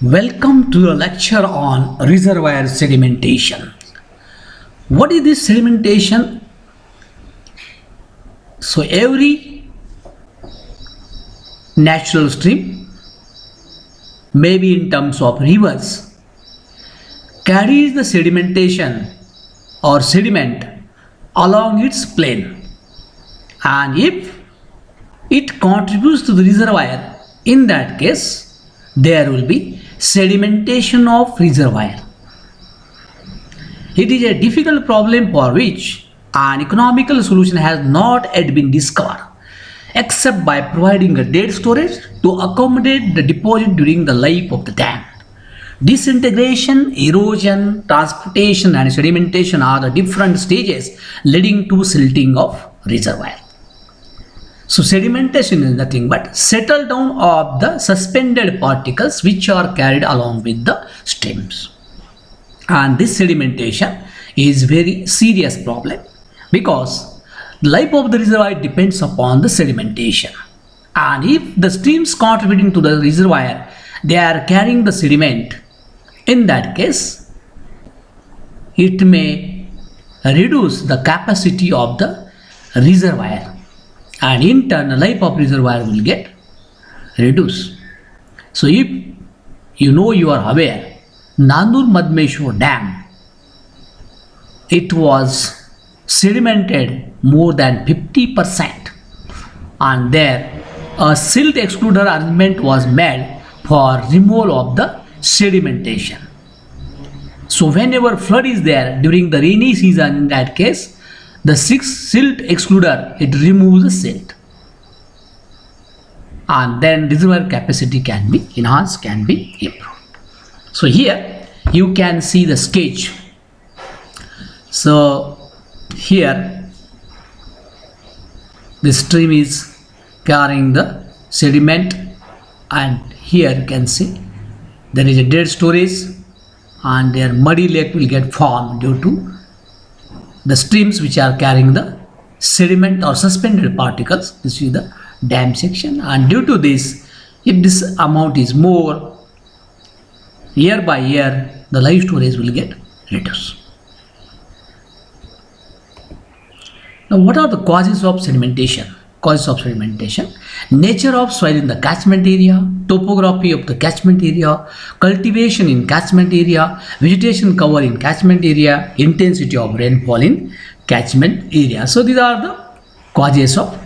Welcome to a lecture on reservoir sedimentation. What is this sedimentation? So every natural stream, maybe in terms of rivers, carries the sedimentation or sediment along its plane. And if it contributes to the reservoir, in that case, there will be sedimentation of reservoir. It is a difficult problem for which an economical solution has not yet been discovered, except by providing a dead storage to accommodate the deposit during the life of the dam. Disintegration, erosion, transportation, and sedimentation are the different stages leading to silting of reservoir. So sedimentation is nothing but settle down of the suspended particles which are carried along with the streams. And this sedimentation is very serious problem because the life of the reservoir depends upon the sedimentation. And if the streams contributing to the reservoir, they are carrying the sediment, in that case, it may reduce the capacity of the reservoir. And in turn, the life of reservoir will get reduced. So if you are aware, Nandur Madmeshwar Dam, it was sedimented more than 50%, and there a silt excluder arrangement was made for removal of the sedimentation. So whenever flood is there during the rainy season, in that case, the silt excluder, it removes the silt, and then reservoir capacity can be enhanced, can be improved. So here you can see the sketch. So here the stream is carrying the sediment, and here you can see there is a dead storage, and their muddy lake will get formed due to the streams which are carrying the sediment or suspended particles. This is the dam section, and due to this, if this amount is more, year by year the life storage will get reduced. Now what are the causes of sedimentation? Causes of sedimentation: nature of soil in the catchment area, topography of the catchment area, cultivation in catchment area, vegetation cover in catchment area, intensity of rainfall in catchment area. So these are the causes of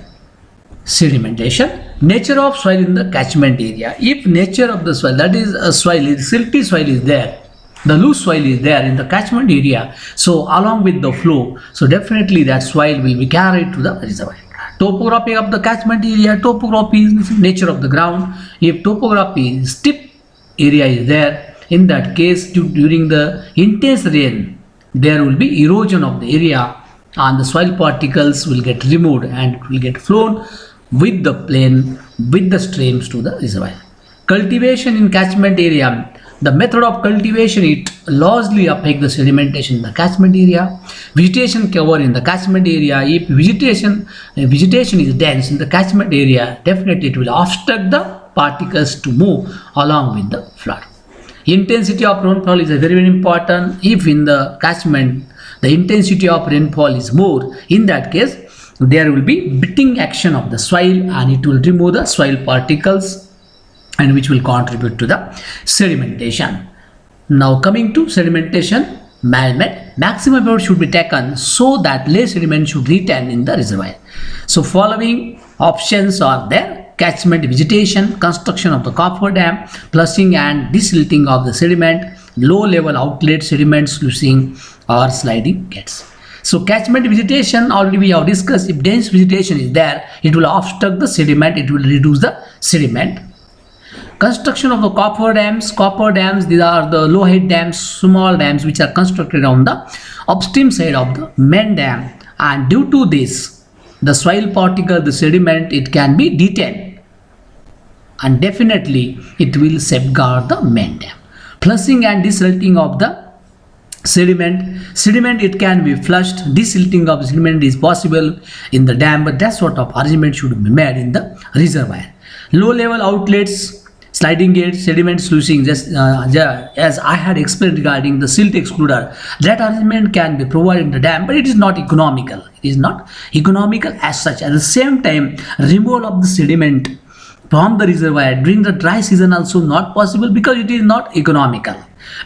sedimentation. Nature of soil in the catchment area. If nature of the soil, that is a soil, silty soil is there, the loose soil is there in the catchment area, so along with the flow, so definitely that soil will be carried to the reservoir. Topography of the catchment area. Topography is nature of the ground. If topography is steep area is there, in that case during the intense rain there will be erosion of the area, and the soil particles will get removed and will get flown with the plane, with the streams to the reservoir. Cultivation in catchment area. The method of cultivation, it largely affects the sedimentation in the catchment area. Vegetation cover in the catchment area. If vegetation is dense in the catchment area, definitely it will obstruct the particles to move along with the flood. Intensity of rainfall is very, very important. If in the catchment the intensity of rainfall is more, in that case there will be beating action of the soil, and it will remove the soil particles, and which will contribute to the sedimentation. Now coming to sedimentation management, maximum effort should be taken so that less sediment should retain in the reservoir. So following options are there: catchment vegetation, construction of the coffer dam, flushing and desilting of the sediment, low level outlet sediment sluicing or sliding gates. So catchment vegetation, already we have discussed. If dense vegetation is there, it will obstruct the sediment, it will reduce the sediment. Construction of the coffer dams. Coffer dams, these are the low height dams, small dams which are constructed on the upstream side of the main dam, and due to this the soil particle, the sediment, it can be detained, and definitely it will safeguard the main dam. Flushing and desilting of the sediment, it can be flushed. Desilting of sediment is possible in the dam, but that sort of arrangement should be made in the reservoir. Low level outlets sliding gate, sediment sluicing, as I had explained regarding the silt excluder, that arrangement can be provided in the dam, but it is not economical. It is not economical as such. At the same time, removal of the sediment from the reservoir during the dry season also not possible because it is not economical.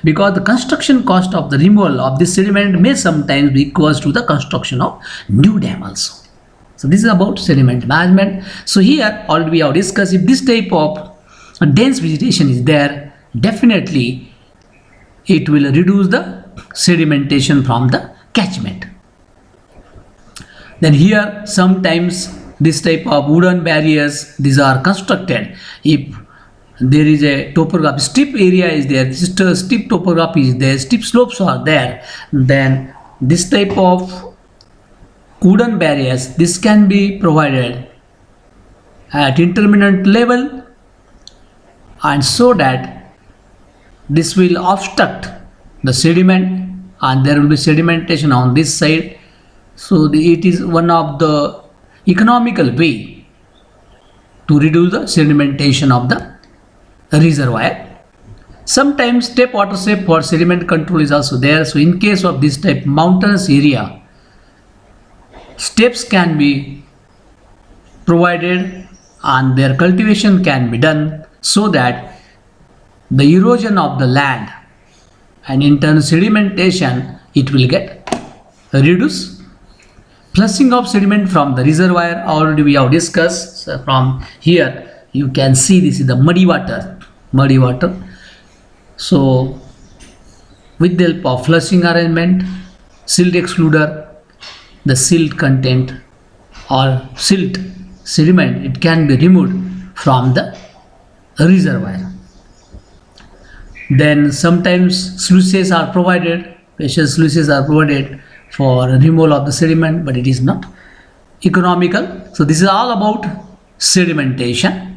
Because the construction cost of the removal of this sediment may sometimes be equals to the construction of new dam also. So this is about sediment management. So here already we have discussed, if this type of dense vegetation is there, definitely it will reduce the sedimentation from the catchment. Then here sometimes this type of wooden barriers, these are constructed if there is a topography, steep area is there, steep topography is there, steep slopes are there, then this type of wooden barriers, this can be provided at intermittent level, and so that this will obstruct the sediment and there will be sedimentation on this side. So it is one of the economical way to reduce the sedimentation of the reservoir. Sometimes step water step for sediment control is also there. So in case of this type mountainous area, steps can be provided and their cultivation can be done so that the erosion of the land and in turn sedimentation, it will get reduced. Flushing of sediment from the reservoir already we have discussed. So from here you can see this is the muddy water. So with the help of flushing arrangement, silt excluder, the silt content or silt sediment, it can be removed from the reservoir. Then sometimes sluices are provided, special sluices are provided for removal of the sediment, but it is not economical. So this is all about sedimentation.